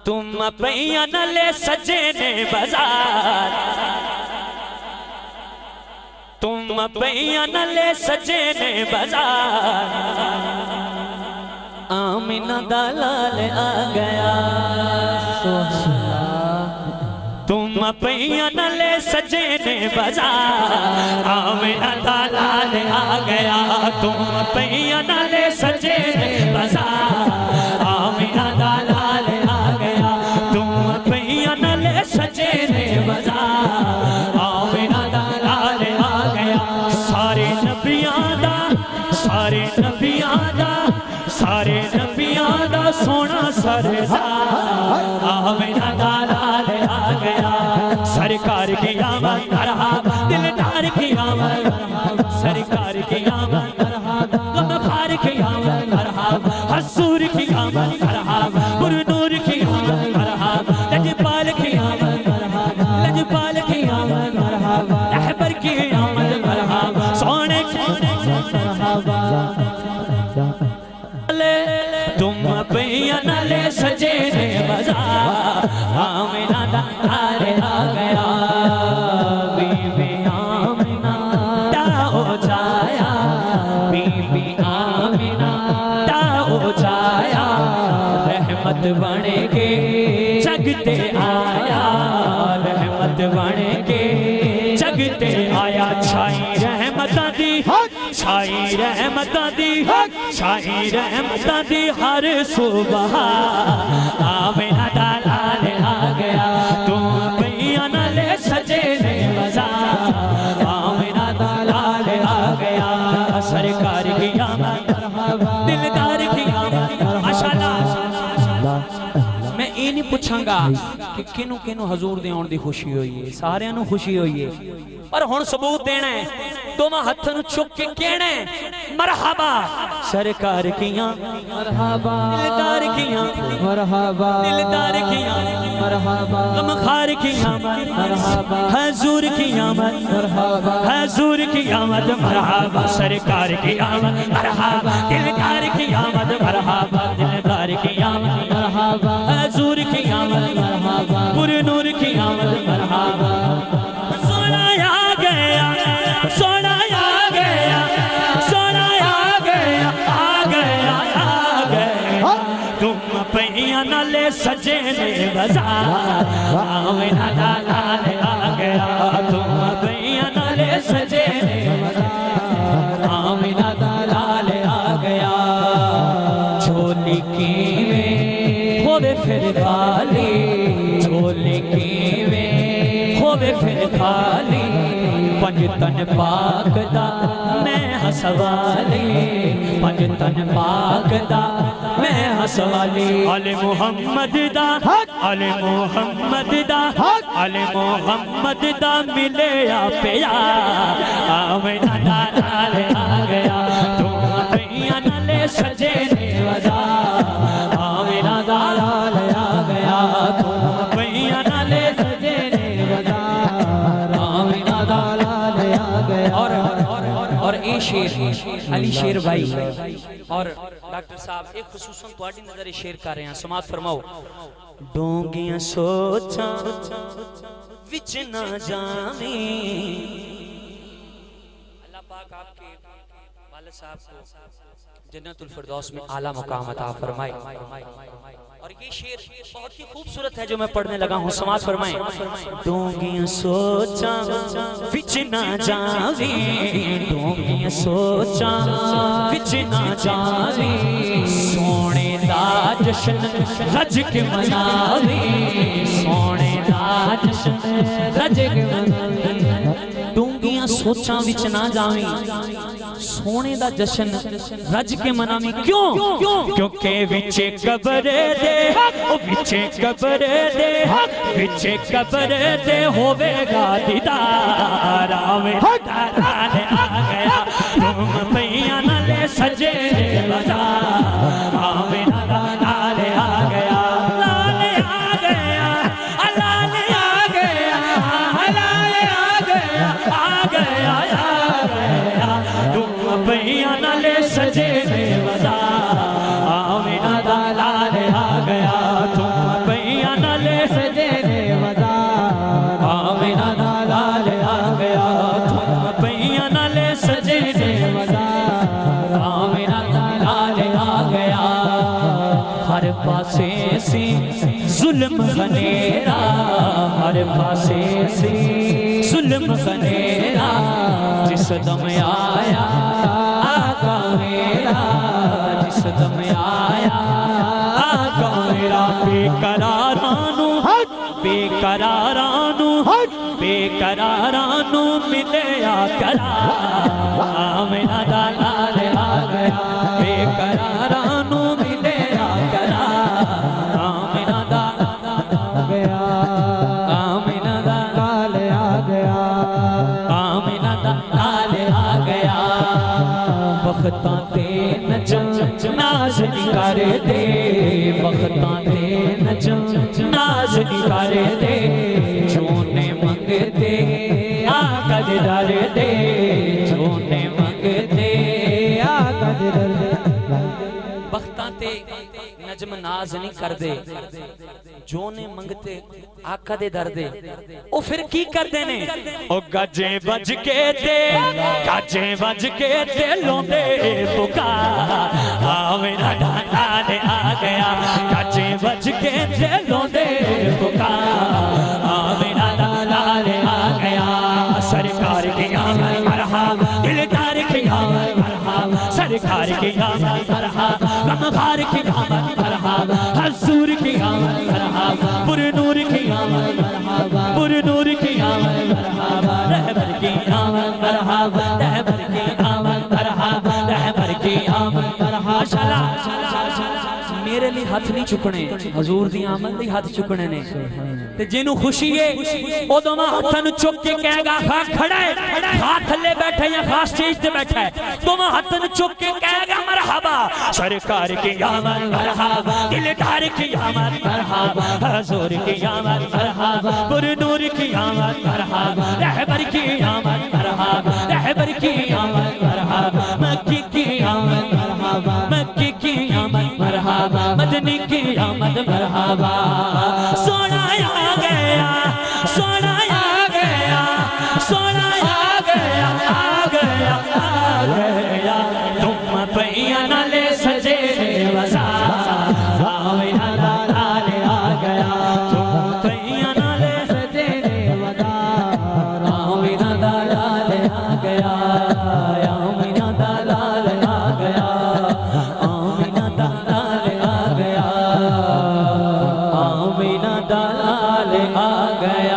तुम पैया न ले सजे ने बाजार, तुम पैया न ले सजे ने बाजार, आमिना दा लाल आ गया। तुम पैया न ले सजे ने बाजार, आमिना दा लाल आ गया। तुम पैया न ले सजे ने बाजार, आमिना दा लाल आ गया। तुम पैया न ले सजे ने बाजार, आमिना दा लाल आ गया। सारे नबियां दा, सारे नबियां दा, सारे नबियां दा सोना सरदार, आमिना दा लाल आ गया। सरकार की आमद मरहबा, दिलदार की आमद मरहबा, सरकार की आमद मरहबा, गमखार की आमद मरहबा, हसूर की आमद मरहबा, गुरनूर की आमद मरहबा, लजपाल की आमद मरहबा, लजपाल की आमद मरहबा, रहबर की आमद मरहबा, सोने मरहबा। तुम पैया न ले सजे ने बाजार, आमिना दा लाल आ गया। बीबी आमिना दा हो जाया, बीबी आमिना दा हो जाया। रहमत बन के जगते आया, रहमत बन के जगते आया। छाई रहमतां दी, छाई रहमतां दी, छाई रहमतां दी हर सुबह, आमिना दा लाल आ गया। तुम पैया न ले सजे ने बाजार, आमिना दा लाल आ गया। सरकार की आमद, दिलदार की आमद, माशाअल्लाह। मैं ये नहीं पूछांगा कि किनू किनू हजूर दे आउण दी खुशी होई है, सारियां नू खुशी होई है, पर हुण सबूत देना है। दोवां हत्थां नू चुक के कहना है मरहबा। सरकार कियां मरहबा, दिलदार कियां मरहबा, दिलदार कियां मरहबा, गमखार कियां मरहबा, हजूर की आमद मरहबा, हजूर की आमद मरहबा। सरकार की आमद मरहबा, दिलदार की आमद मरहबा, दिलदार की आमद मरहबा, हजूर की आमद मरहबा, गुरनूर की आमद मरहबा। सोना आ गया, सोना आ गया, सोना आ गया, आ गया, आ गया। तुम पैया न ले सजे ने बाजार, आमिना दा लाल आ गया। तुम पैया न ले सजे ने बाजार, आमिना दा लाल आ गया। झोली कीवें होवे फिर खाली, झोली कीवें होवे फिर खाली। पंज तन पाक दा मैं हसवाली, पंज तन पाक दा मैं हसवाली। अले मुहम्मद दा, अले मुहम्मद दा, अले मुहम्मद दा मिले आ पिया, आमिना दा लाल आ गया। तुम पैया न ले सजे ने बाजार, आमिना दा लाल आ गया। तुम पैया न ले सजे ने बाजार, आमिना दा लाल आ गया। और ए शेर अली शेर भाई और डॉक्टर साहब एक खुसूसन तुहाडी नजर शेर कर रहे हैं, समात फरमाओ। डोंगियां सोचा विच ना जावे, अल्लाह पाक आपके वालिद साहब को जन्नतुल फिरदौस में आला मुकाम अता फरमाए। और ये शेर बहुत ही खूबसूरत है जो मैं पढ़ने लगा हूँ, समाज फरमाएं। डोंगियां सोचा विच ना जावे, डोंगियां सोचा विच ना जावे। सोने दा जश्न रज के मनावे, सोने दा जश्न रज के मनावे। डोंगियां सोचा विच ना जावे, सोने दा जश्न रज के मनावी। क्यों? क्योंकि विचे कब्र दे, ओ विचे कब्र दे, विचे कब्र दे होवेगा दीदार, आमिना दा लाल आ गया। तुम पैया न ले सजे ने बाजार, आमिना दा लाल आ गया। लाल आ गया, लाल आ गया, लाल आ गया, आ गया, आ गया। तुम पैया न ले सजे ने बाजार, आमिना दा लाल आ गया। तुम पैया जुल्म बनेरा हर पासे से जुल्म बनेरा जिस दम आया आका मेरा जिस दम आया आका मेरा बेकरारानू बेकरारानू बेकरारानू मिले करा मेरा लाल आ गया बेकरारानू मिले करा मेरा लाल आ गया मेरा लाल आ गया मेरा लाल आ गया बख्तां ते नजम नाज कर दे बख्तां ते नजम नाज कर दे जोने मंगते आका दे दर दे जोने मंगते आका दे दर दे बख्तां ते नजम नाज नहीं कर दे जोने मंगते आका दे दर दे ओ फिर की करते ने ओ गजे बज के ते गजे बज के ते लोंदे पुकार आ मेरा लाल आ गया गजे बज के ते लोंदे पुकार आ मेरा लाल आ गया सरकार की आमद मरहबा दिलदार की आमद मरहबा सरकार की आमद मरहबा गमखार की आमद मरहबा हजूर की आमद मरहबा पुरनूर की आमद मरहबा पुरनूर की आमद मरहबा रहबर की आमद मरहबा रहबर की आमद मरहबा रहबर की आमद मरहबा माशाअल्लाह मेरे लिए हाथ नहीं चुकने हजूर दी आमद दी हाथ चुकने ने ते जिन्नू खुशी है ओ दोवां हाथां नू चुक के कहेगा खा खड़ा है हाथ थल्ले बैठा या खास स्टेज ते बैठा है दोवां हाथां नू चुक के कहेगा मरहबा सरकार की आमद मरहबा दिलदार की आमद मरहबा हजूर की आमद मरहबा पुरनूर की आमद मरहबा रहबर की आमद मरहबा रहबर की आमद मरहबा मक्की की आमद मरहबा मक्की की आमद मरहबा मदनी की आमद मरहबा सोना आ गया सोना आ गया सोना आ गया आ गया आ गया तुम पैया नाले सजे वसा मेरा लाल आ गया तुम पैया नाले सजे वसा मेरा लाल आ गया मेरा लाल आ गया मेरा लाल आ गया मेरा लाल आ गया